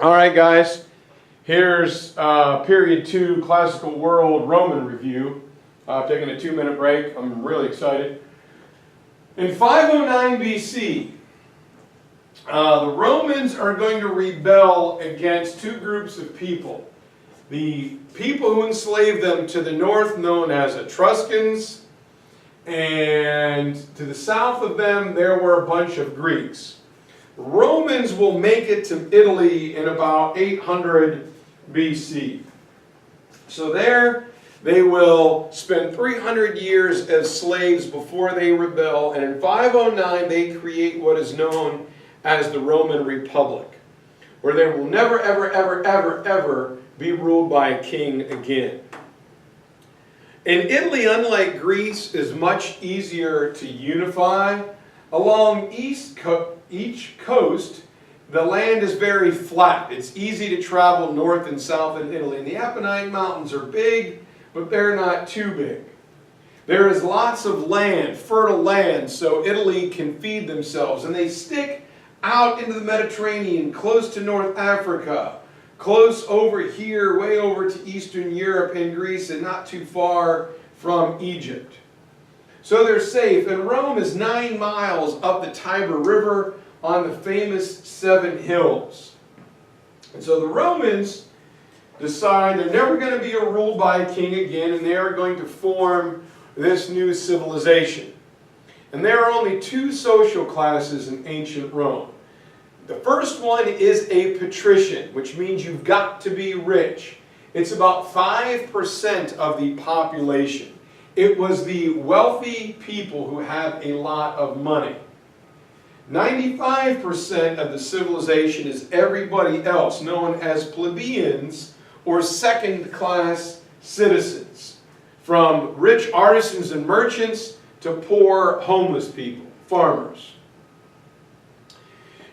All right, guys, here's Period 2 Classical World Roman Review. I've taken a 2-minute break. I'm really excited. In 509 BC, the Romans are going to rebel against two groups of people. The people who enslaved them to the north, known as Etruscans, and to the south of them, there were a bunch of Greeks. The Romans will make it to Italy in about 800 BC. So there they will spend 300 years as slaves before they rebel, and in 509 they create what is known as the Roman Republic, where they will never, ever, ever, ever, ever be ruled by a king again. In Italy, unlike Greece, is much easier to unify. Along each coast, the land is very flat. It's easy to travel north and south in Italy. And the Apennine Mountains are big, but they're not too big. There is lots of land, fertile land, so Italy can feed themselves. And they stick out into the Mediterranean, close to North Africa, close over here, way over to Eastern Europe and Greece, and not too far from Egypt. So they're safe, and Rome is 9 miles up the Tiber River on the famous 7 hills. And so the Romans decide they're never going to be ruled by a king again, and they are going to form this new civilization. And there are only 2 social classes in ancient Rome. The first one is a patrician, which means you've got to be rich. It's about 5% of the population. It was the wealthy people who had a lot of money. 95% of the civilization is everybody else, known as plebeians or second-class citizens, from rich artisans and merchants to poor homeless people, farmers.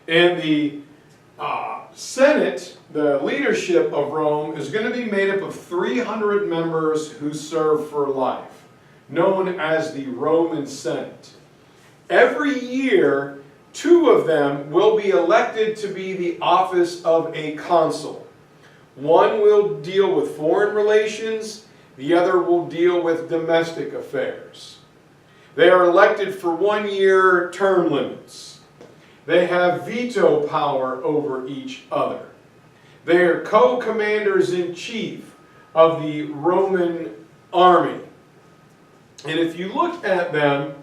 And the Senate, the leadership of Rome, is going to be made up of 300 members who serve for life, known as the Roman Senate. Every year, 2 of them will be elected to be the office of a consul. One will deal with foreign relations, the other will deal with domestic affairs. They are elected for 1-year term limits. They have veto power over each other. They are co-commanders-in-chief of the Roman army. And if you look at them,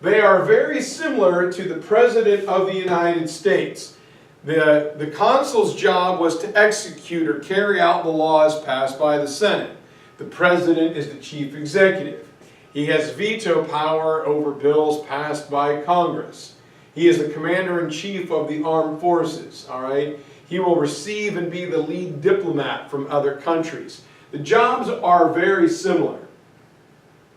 they are very similar to the President of the United States. The consul's job was to execute or carry out the laws passed by the Senate. The President is the chief executive. He has veto power over bills passed by Congress. He is the commander-in-chief of the armed forces, all right? He will receive and be the lead diplomat from other countries. The jobs are very similar.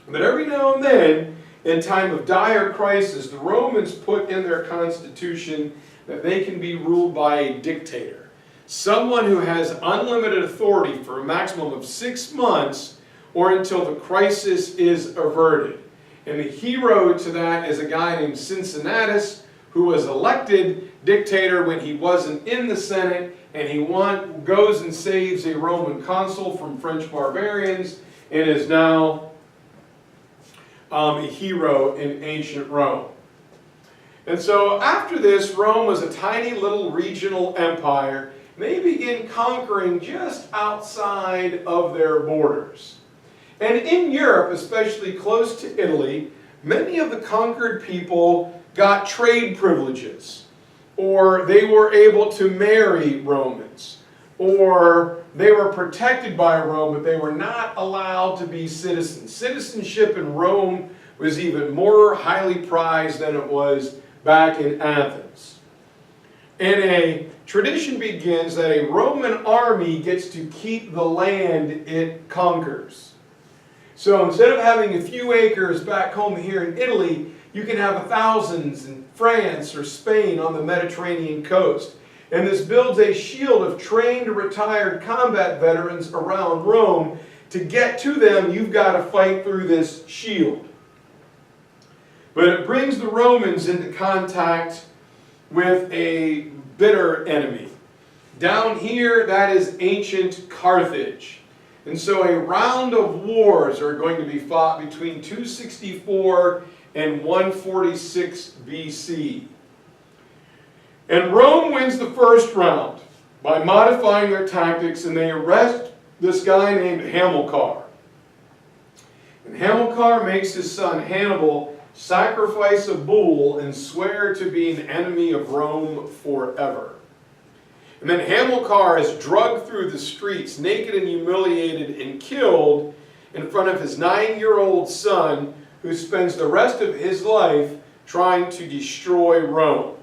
But every now and then, in time of dire crisis, the Romans put in their constitution that they can be ruled by a dictator. Someone who has unlimited authority for a maximum of 6 months or until the crisis is averted. And the hero to that is a guy named Cincinnatus, who was elected dictator when he wasn't in the Senate, and he goes and saves a Roman consul from French barbarians and is now a hero in ancient Rome. And so after this, Rome was a tiny little regional empire. They begin conquering just outside of their borders. And in Europe, especially close to Italy, many of the conquered people got trade privileges, or they were able to marry Romans, or they were protected by Rome, but they were not allowed to be citizens. Citizenship in Rome was even more highly prized than it was back in Athens. And a tradition begins that a Roman army gets to keep the land it conquers. So instead of having a few acres back home here in Italy, you can have thousands in France or Spain on the Mediterranean coast. And this builds a shield of trained retired combat veterans around Rome. To get to them, you've got to fight through this shield. But it brings the Romans into contact with a bitter enemy. Down here, that is ancient Carthage. And so a round of wars are going to be fought between 264 and 146 BC. And Rome wins the first round by modifying their tactics, and they arrest this guy named Hamilcar. And Hamilcar makes his son Hannibal sacrifice a bull and swear to be an enemy of Rome forever. And then Hamilcar is dragged through the streets, naked and humiliated and killed in front of his 9-year-old son, who spends the rest of his life trying to destroy Rome.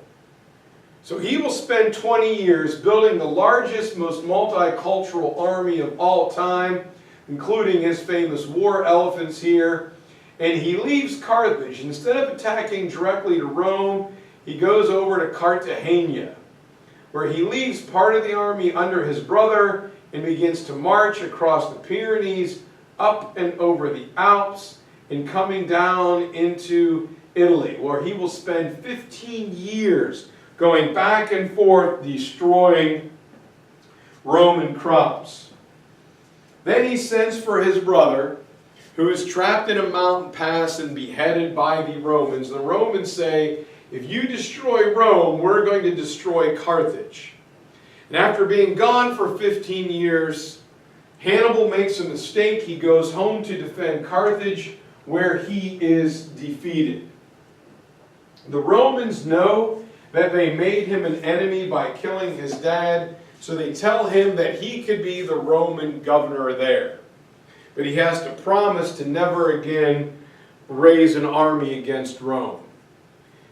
So he will spend 20 years building the largest, most multicultural army of all time, including his famous war elephants here. And he leaves Carthage. Instead of attacking directly to Rome, he goes over to Cartagena, where he leaves part of the army under his brother and begins to march across the Pyrenees, up and over the Alps, and coming down into Italy, where he will spend 15 years going back and forth, destroying Roman crops. Then he sends for his brother, who is trapped in a mountain pass and beheaded by the Romans. The Romans say, if you destroy Rome, we're going to destroy Carthage. And after being gone for 15 years, Hannibal makes a mistake. He goes home to defend Carthage, where he is defeated. The Romans know that they made him an enemy by killing his dad, so they tell him that he could be the Roman governor there. But he has to promise to never again raise an army against Rome.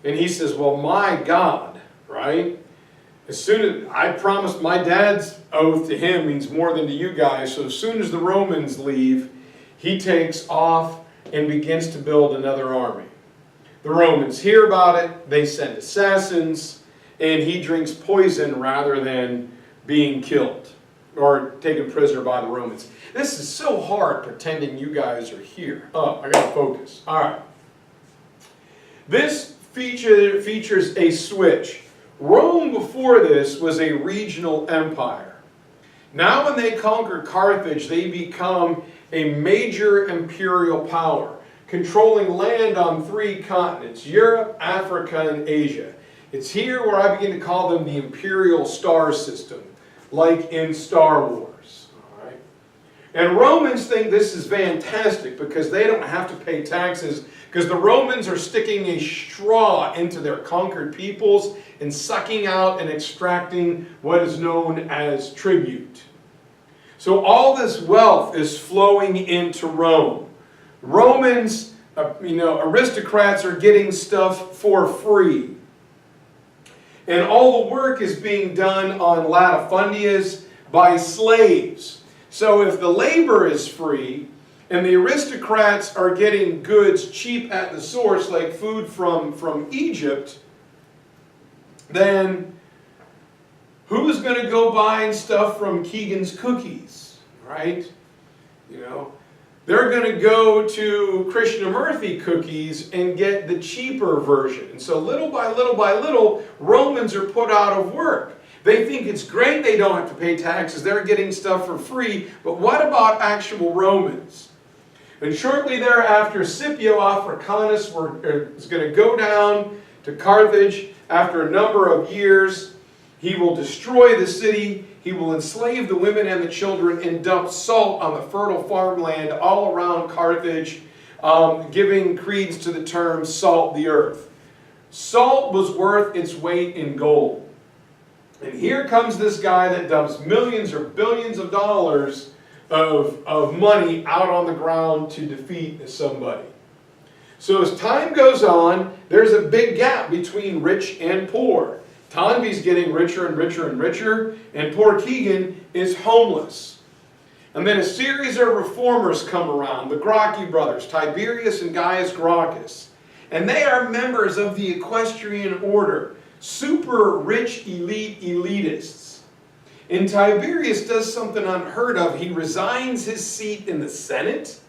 And he says, well, my God, right? As soon as I promised, my dad's oath to him means more than to you guys, so as soon as the Romans leave, he takes off and begins to build another army. The Romans hear about it, they send assassins, and he drinks poison rather than being killed or taken prisoner by the Romans. This is so hard pretending you guys are here. Oh, I gotta focus. All right. This features a switch. Rome before this was a regional empire. Now when they conquer Carthage, they become a major imperial power, controlling land on 3 continents, Europe, Africa, and Asia. It's here where I begin to call them the imperial star system, like in Star Wars. All right? And Romans think this is fantastic because they don't have to pay taxes, because the Romans are sticking a straw into their conquered peoples and sucking out and extracting what is known as tribute. So all this wealth is flowing into Rome. Romans, aristocrats are getting stuff for free. And all the work is being done on latifundias by slaves. So if the labor is free, and the aristocrats are getting goods cheap at the source, like food from Egypt, then who's going to go buying stuff from Keegan's Cookies, right? They're going to go to Krishnamurti Cookies and get the cheaper version. And so little by little, Romans are put out of work. They think it's great they don't have to pay taxes. They're getting stuff for free. But what about actual Romans? And shortly thereafter, Scipio Africanus is going to go down to Carthage. After a number of years, he will destroy the city. He will enslave the women and the children and dump salt on the fertile farmland all around Carthage, giving credence to the term salt the earth. Salt was worth its weight in gold. And here comes this guy that dumps millions or billions of dollars of money out on the ground to defeat somebody. So as time goes on, there's a big gap between rich and poor. Tonby's getting richer and richer and richer, and poor Keegan is homeless. And then a series of reformers come around, the Gracchi brothers, Tiberius and Gaius Gracchus. And they are members of the equestrian order, super rich elitists. And Tiberius does something unheard of. He resigns his seat in the Senate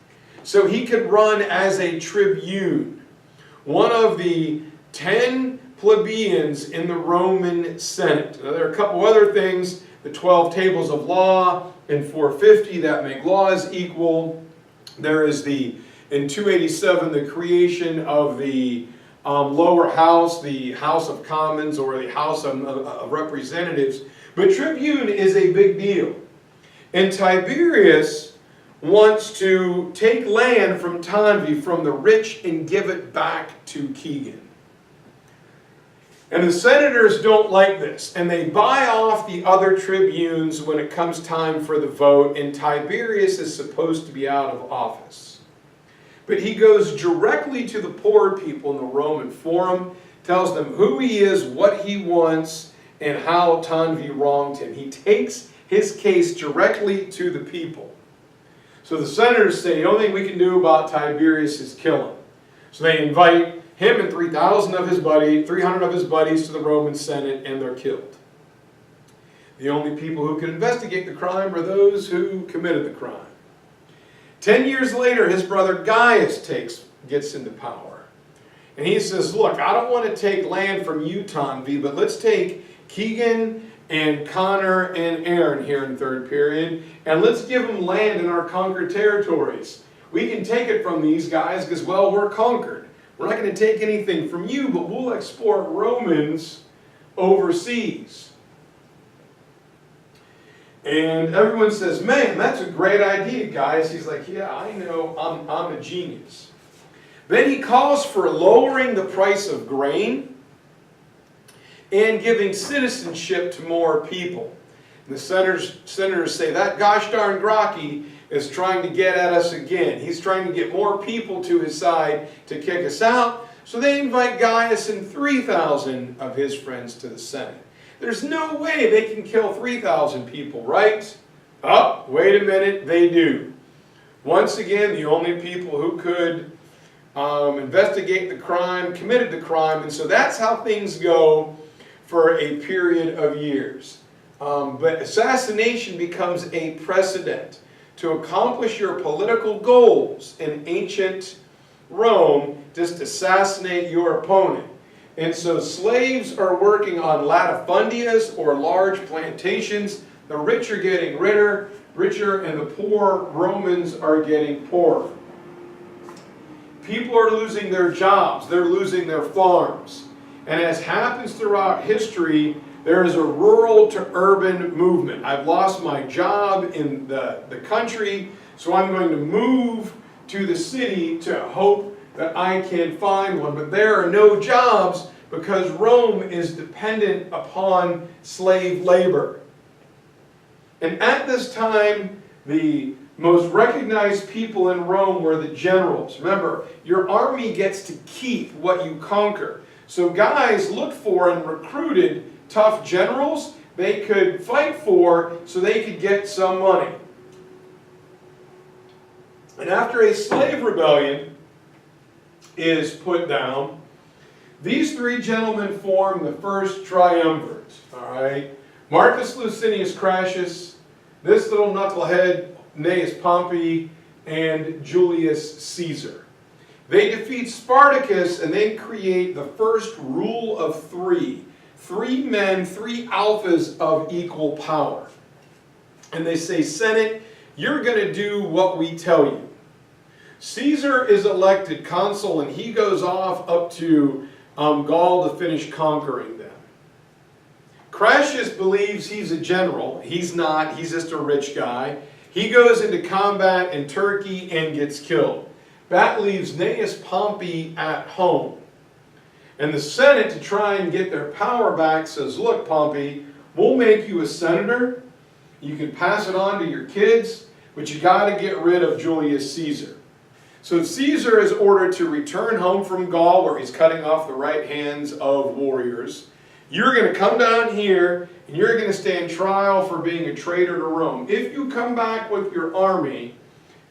so he could run as a tribune, one of the 10 plebeians in the Roman Senate. Now, there are a couple other things the 12 tables of law in 450 that make laws equal. There is in 287, the creation of the lower house, the House of Commons or the House of Representatives. But tribune is a big deal. And Tiberius wants to take land from Tanvi, from the rich, and give it back to Keegan. And the senators don't like this, and they buy off the other tribunes when it comes time for the vote, and Tiberius is supposed to be out of office. But he goes directly to the poor people in the Roman Forum, tells them who he is, what he wants, and how Tanvi wronged him. He takes his case directly to the people. So the senators say, the only thing we can do about Tiberius is kill him. So they invite him and 300 of his buddies to the Roman Senate, and they're killed. The only people who can investigate the crime are those who committed the crime. 10 years later, his brother Gaius gets into power. And he says, look, I don't want to take land from you, Tanvi, but let's take Keegan and Connor and Aaron here in third period, and let's give them land in our conquered territories. We can take it from these guys because, well, we're conquered. We're not going to take anything from you, but we'll export Romans overseas. And everyone says, man, that's a great idea, guys. He's like, yeah, I know, I'm a genius. Then he calls for lowering the price of grain and giving citizenship to more people. And the senators say, that gosh darn Gracchi is trying to get at us again. He's trying to get more people to his side to kick us out. So they invite Gaius and 3,000 of his friends to the Senate. There's no way they can kill 3,000 people, right? Oh, wait a minute, they do. Once again, the only people who could investigate the crime committed the crime, and so that's how things go for a period of years. But assassination becomes a precedent. To accomplish your political goals in ancient Rome, just assassinate your opponent. And so slaves are working on latifundias or large plantations. The rich are getting richer, and the poor Romans are getting poorer. People are losing their jobs. They're losing their farms. And as happens throughout history, there is a rural to urban movement. I've lost my job in the country, so I'm going to move to the city to hope that I can find one. But there are no jobs because Rome is dependent upon slave labor. And at this time, the most recognized people in Rome were the generals. Remember, your army gets to keep what you conquer. So guys looked for and recruited tough generals they could fight for so they could get some money. And after a slave rebellion is put down, these three gentlemen form the first triumvirate. All right, Marcus Licinius Crassus, this little knucklehead Gnaeus Pompey, and Julius Caesar. They defeat Spartacus and they create the first rule of three. 3 men, 3 alphas of equal power. And they say, Senate, you're going to do what we tell you. Caesar is elected consul and he goes off up to Gaul to finish conquering them. Crassus believes he's a general. He's not. He's just a rich guy. He goes into combat in Turkey and gets killed. That leaves Gnaeus Pompey at home. And the Senate, to try and get their power back, says, look, Pompey, we'll make you a senator. You can pass it on to your kids, but you got to get rid of Julius Caesar. So Caesar is ordered to return home from Gaul, where he's cutting off the right hands of warriors. You're going to come down here, and you're going to stand trial for being a traitor to Rome. If you come back with your army,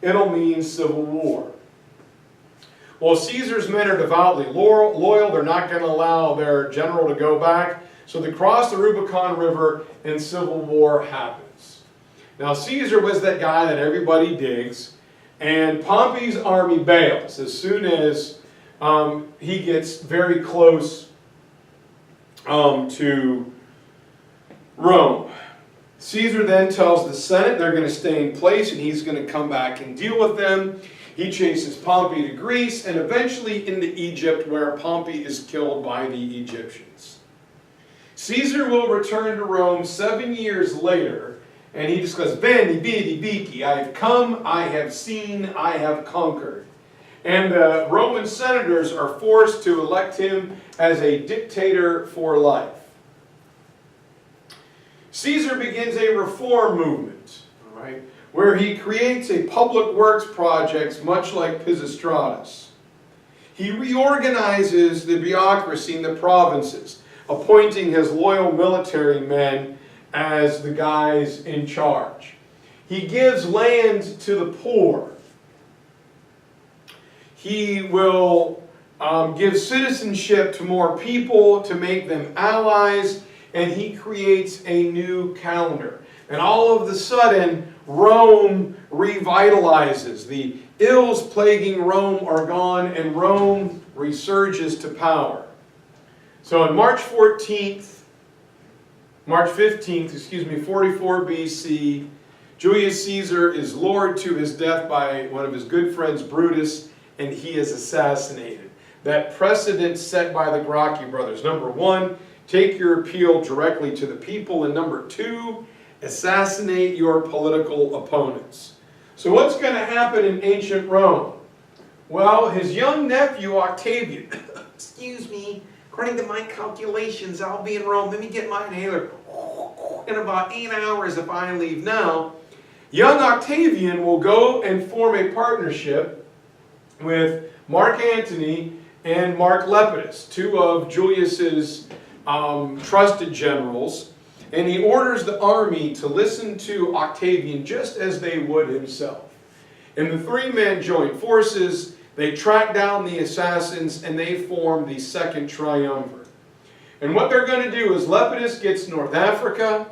it'll mean civil war. Well, Caesar's men are devoutly loyal. They're not going to allow their general to go back. So they cross the Rubicon River and civil war happens. Now, Caesar was that guy that everybody digs. And Pompey's army bails as soon as he gets very close to Rome. Caesar then tells the Senate they're going to stay in place and he's going to come back and deal with them. He chases Pompey to Greece and eventually into Egypt, where Pompey is killed by the Egyptians. Caesar will return to Rome 7 years later, and he just goes, Veni, vidi, vici, I have come, I have seen, I have conquered. And the Roman senators are forced to elect him as a dictator for life. Caesar begins a reform movement, all right, where he creates a public works project much like Pisistratus. He reorganizes the bureaucracy in the provinces, appointing his loyal military men as the guys in charge. He gives land to the poor. He will give citizenship to more people to make them allies, and he creates a new calendar. And all of a sudden, Rome revitalizes. The ills plaguing Rome are gone, and Rome resurges to power. So on March 15th, 44 BC, Julius Caesar is lured to his death by one of his good friends, Brutus, and he is assassinated. That precedent set by the Gracchi brothers. Number one, take your appeal directly to the people, and number two, assassinate your political opponents. So what's going to happen in ancient Rome? Well, his young nephew Octavian, excuse me, according to my calculations, I'll be in Rome. Let me get my inhaler. In about 8 hours if I leave now. Young Octavian will go and form a partnership with Mark Antony and Mark Lepidus, two of Julius's trusted generals, and he orders the army to listen to Octavian just as they would himself. And the three men join forces, they track down the assassins, and they form the Second Triumvirate. And what they're going to do is Lepidus gets North Africa,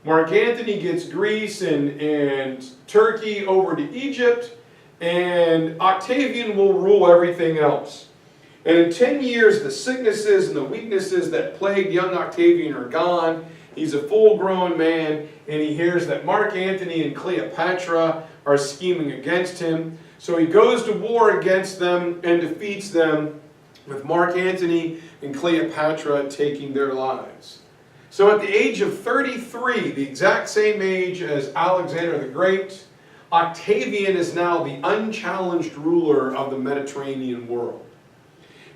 Mark Antony gets Greece and Turkey over to Egypt, and Octavian will rule everything else. And in 10 years, the sicknesses and the weaknesses that plagued young Octavian are gone. He's a full-grown man, and he hears that Mark Antony and Cleopatra are scheming against him. So he goes to war against them and defeats them, with Mark Antony and Cleopatra taking their lives. So at the age of 33, the exact same age as Alexander the Great, Octavian is now the unchallenged ruler of the Mediterranean world.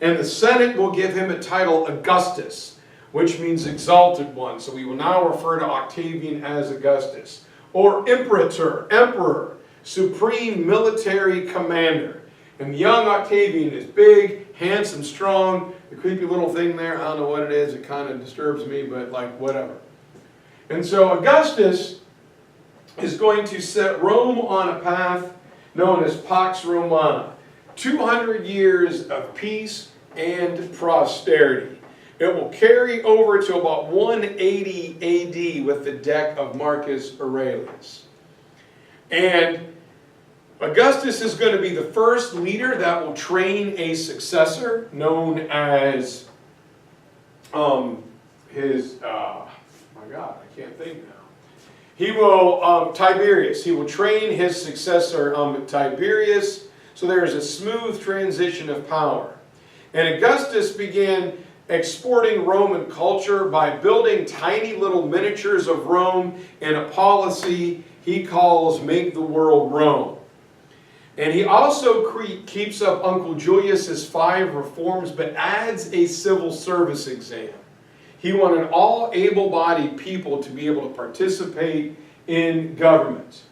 And the Senate will give him a title Augustus, which means exalted one. So we will now refer to Octavian as Augustus. Or Imperator, emperor, supreme military commander. And the young Octavian is big, handsome, strong. The creepy little thing there, I don't know what it is. It kind of disturbs me, but like whatever. And so Augustus is going to set Rome on a path known as Pax Romana. 200 years of peace and prosperity. It will carry over to about 180 AD with the death of Marcus Aurelius. And Augustus is going to be the first leader that will train a successor known as my God, I can't think now. He will, Tiberius, he will train his successor, Tiberius, so there is a smooth transition of power. And Augustus began exporting Roman culture by building tiny little miniatures of Rome in a policy he calls Make the World Rome. And he also keeps up Uncle Julius's 5 reforms, but adds a civil service exam. He wanted all able-bodied people to be able to participate in government.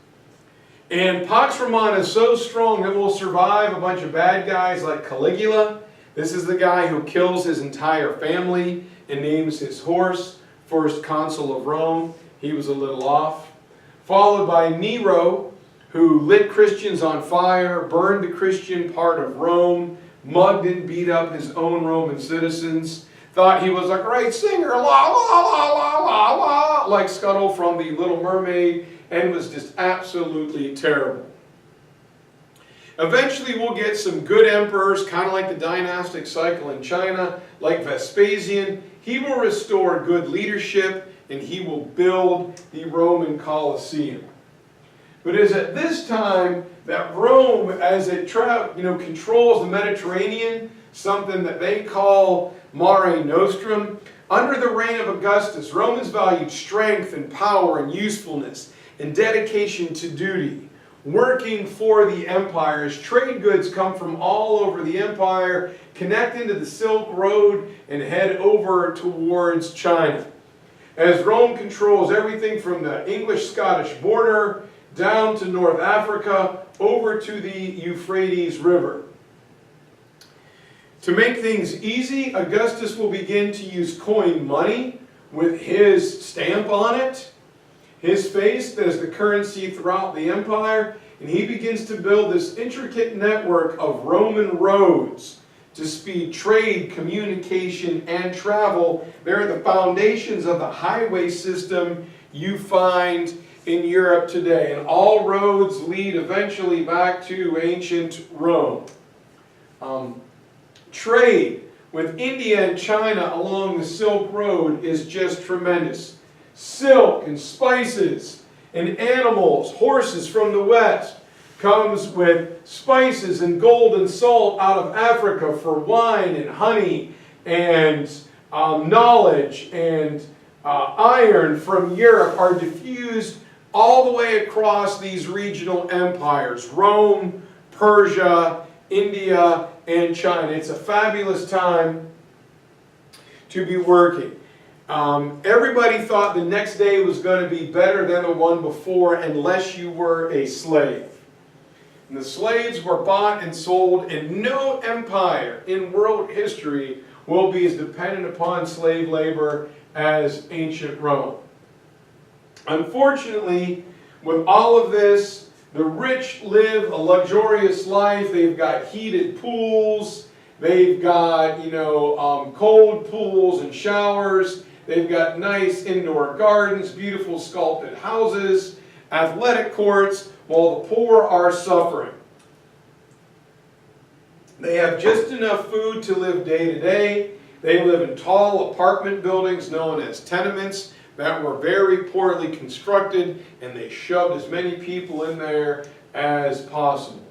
And Pax Romana is so strong that it will survive a bunch of bad guys like Caligula. This is the guy who kills his entire family and names his horse first consul of Rome. He was a little off. Followed by Nero, who lit Christians on fire, burned the Christian part of Rome, mugged and beat up his own Roman citizens, thought he was a great singer, la la la la la la, like Scuttle from The Little Mermaid, and was just absolutely terrible. Eventually we'll get some good emperors, kind of like the dynastic cycle in China, like Vespasian. He will restore good leadership and he will build the Roman Colosseum. But it is at this time that Rome, as it controls the Mediterranean, something that they call Mare Nostrum, under the reign of Augustus, Romans valued strength and power and usefulness and dedication to duty, working for the empire, as trade goods come from all over the empire, connect into the Silk Road, and head over towards China. As Rome controls everything from the English-Scottish border down to North Africa, over to the Euphrates River. To make things easy, Augustus will begin to use coin money with his stamp on it, his face as the currency throughout the empire, and he begins to build this intricate network of Roman roads to speed trade, communication, and travel. They're the foundations of the highway system you find in Europe today, and all roads lead eventually back to ancient Rome. Trade with India and China along the Silk Road is just tremendous. Silk and spices and animals, horses from the west, comes with spices and gold and salt out of Africa for wine and honey and knowledge, and iron from Europe are diffused all the way across these regional empires: Rome, Persia, India, and China. It's a fabulous time to be working. Everybody thought the next day was going to be better than the one before unless you were a slave. And the slaves were bought and sold, and no empire in world history will be as dependent upon slave labor as ancient Rome. Unfortunately, with all of this, the rich live a luxurious life. They've got heated pools, they've got, cold pools and showers, they've got nice indoor gardens, beautiful sculpted houses, athletic courts, while the poor are suffering. They have just enough food to live day to day. They live in tall apartment buildings known as tenements that were very poorly constructed, and they shoved as many people in there as possible.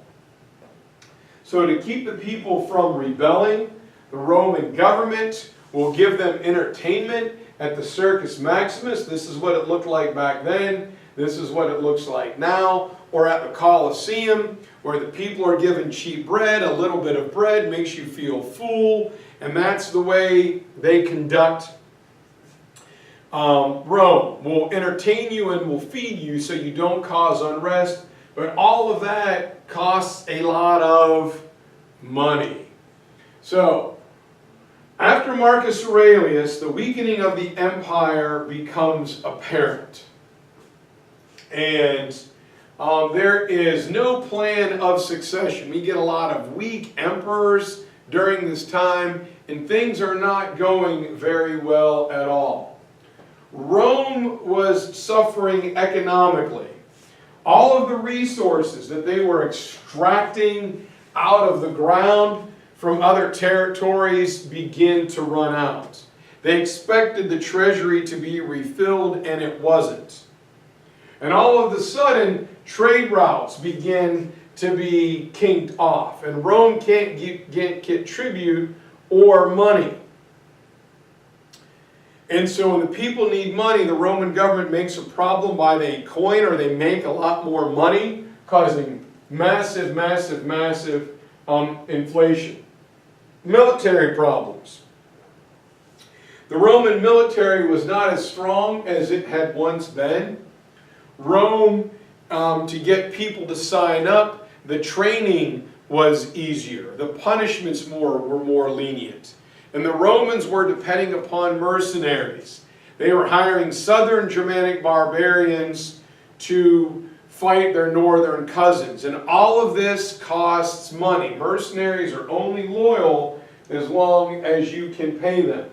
So to keep the people from rebelling, the Roman government will give them entertainment at the Circus Maximus. This is what it looked like back then. This is what it looks like now. Or at the Colosseum, where the people are given cheap bread. A little bit of bread makes you feel full, and that's the way they conduct Rome. Will entertain you and will feed you so you don't cause unrest, but all of that costs a lot of money. So, after Marcus Aurelius, the weakening of the empire becomes apparent. And there is no plan of succession. We get a lot of weak emperors during this time, and things are not going very well at all. Rome was suffering economically. All of the resources that they were extracting out of the ground from other territories begin to run out. They expected the treasury to be refilled, and it wasn't. And all of a sudden, trade routes begin to be kinked off, and Rome can't get tribute or money. And so when the people need money, the Roman government makes a problem by they coin or they make a lot more money, causing massive, massive, massive inflation. Military problems. The Roman military was not as strong as it had once been. Rome, to get people to sign up, the training was easier. The punishments were more lenient. And the Romans were depending upon mercenaries. They were hiring southern Germanic barbarians to fight their northern cousins. And all of this costs money. Mercenaries are only loyal as long as you can pay them.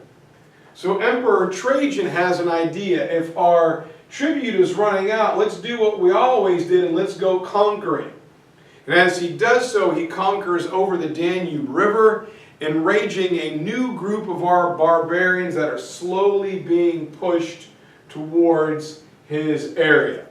So Emperor Trajan has an idea. If our tribute is running out, let's do what we always did and let's go conquering. And as he does so, he conquers over the Danube River, enraging a new group of our barbarians that are slowly being pushed towards his area.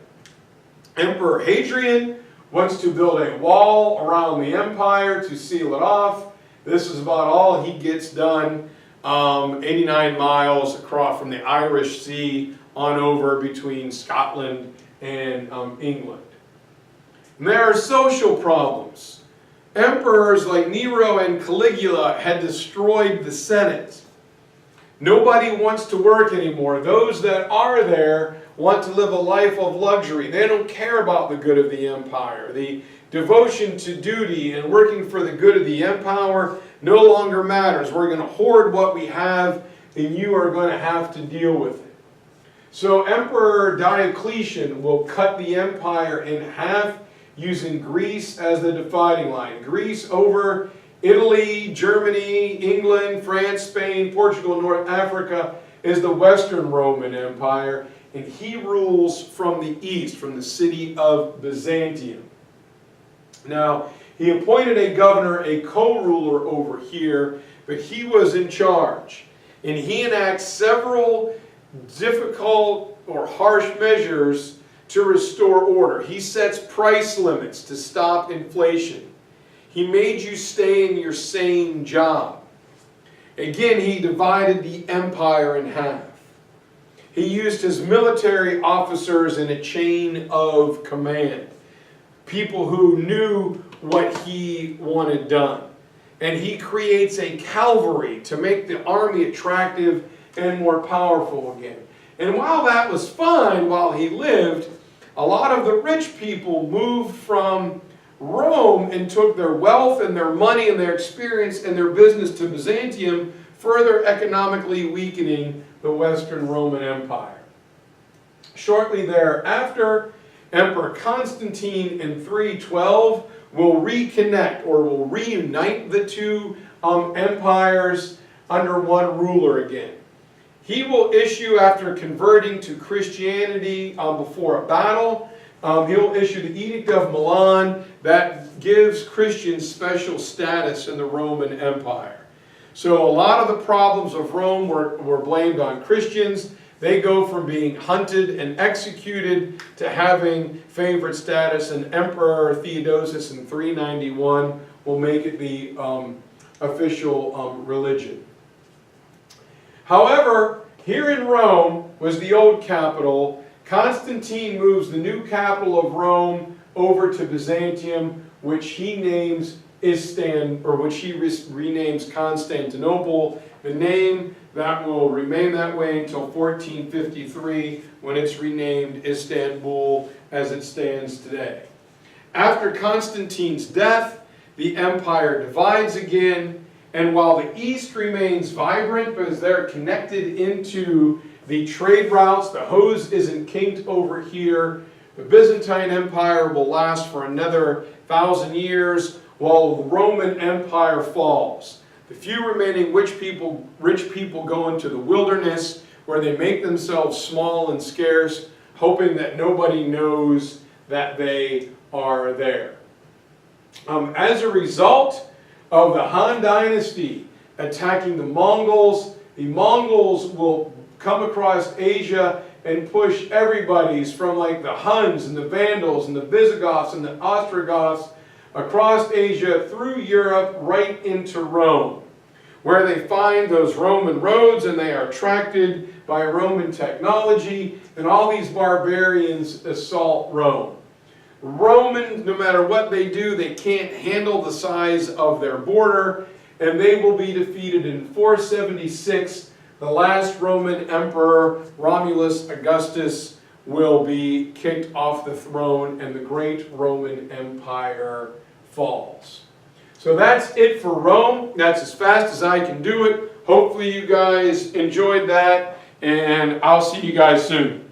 Emperor Hadrian wants to build a wall around the empire to seal it off. This is about all he gets done, 89 miles across from the Irish Sea on over between Scotland and England. And there are social problems. Emperors like Nero and Caligula had destroyed the Senate. Nobody wants to work anymore. Those that are there want to live a life of luxury. They don't care about the good of the empire. The devotion to duty and working for the good of the empire no longer matters. We're going to hoard what we have, and you are going to have to deal with it. So Emperor Diocletian will cut the empire in half using Greece as the dividing line. Greece over Italy, Germany, England, France, Spain, Portugal, North Africa is the Western Roman Empire, and he rules from the east, from the city of Byzantium. Now, he appointed a governor, a co-ruler over here, but he was in charge. And he enacts several difficult or harsh measures to restore order. He sets price limits to stop inflation. He made you stay in your same job. Again, he divided the empire in half. He used his military officers in a chain of command. People who knew what he wanted done. And he creates a cavalry to make the army attractive and more powerful again. And while that was fine while he lived, a lot of the rich people moved from Rome and took their wealth and their money and their experience and their business to Byzantium, further economically weakening the Western Roman Empire. Shortly thereafter, Emperor Constantine in 312 will reconnect or will reunite the two empires under one ruler again. He will issue, after converting to Christianity before a battle, he'll issue the Edict of Milan that gives Christians special status in the Roman Empire. So a lot of the problems of Rome were blamed on Christians. They go from being hunted and executed to having favorite status, and Emperor Theodosius in 391 will make it the official religion. However, here in Rome was the old capital. Constantine moves the new capital of Rome over to Byzantium, which he names renames Constantinople, the name that will remain that way until 1453, when it's renamed Istanbul as it stands today. After Constantine's death, the empire divides again, and while the east remains vibrant because they're connected into the trade routes, the hose isn't kinked over here, the Byzantine Empire will last for another 1,000 years while the Roman Empire falls. The few remaining rich people go into the wilderness where they make themselves small and scarce, hoping that nobody knows that they are there. As a result of the Han Dynasty attacking the Mongols will come across Asia and push everybody's from like the Huns and the Vandals and the Visigoths and the Ostrogoths across Asia through Europe right into Rome, where they find those Roman roads and they are attracted by Roman technology, and all these barbarians assault Rome. Romans, no matter what they do, they can't handle the size of their border, and they will be defeated in 476. The last Roman emperor, Romulus Augustus, will be kicked off the throne, and the great Roman Empire falls. So that's it for Rome. That's as fast as I can do it. Hopefully you guys enjoyed that, and I'll see you guys soon.